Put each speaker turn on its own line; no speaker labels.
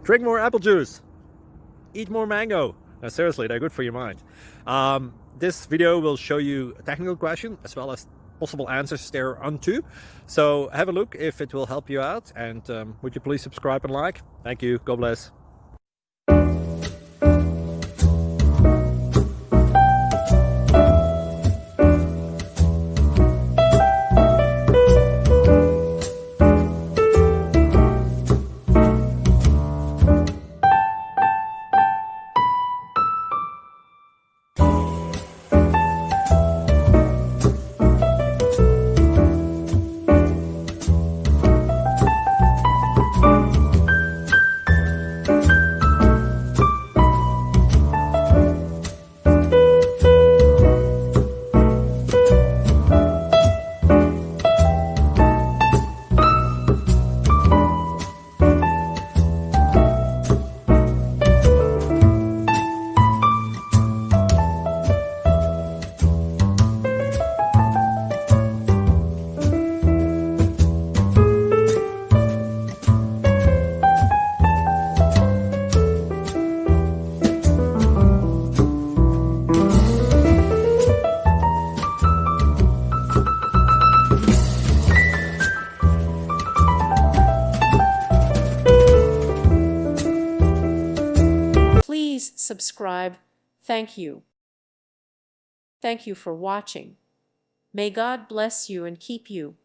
Drink more apple juice. Eat more mango. No, seriously, they're good for your mind. This video will show you a technical question as well as possible answers thereunto. So have a look if it will help you out, and would you please subscribe and like? Thank you. God bless.
Please subscribe. Thank you. Thank you for watching. May God bless you and keep you.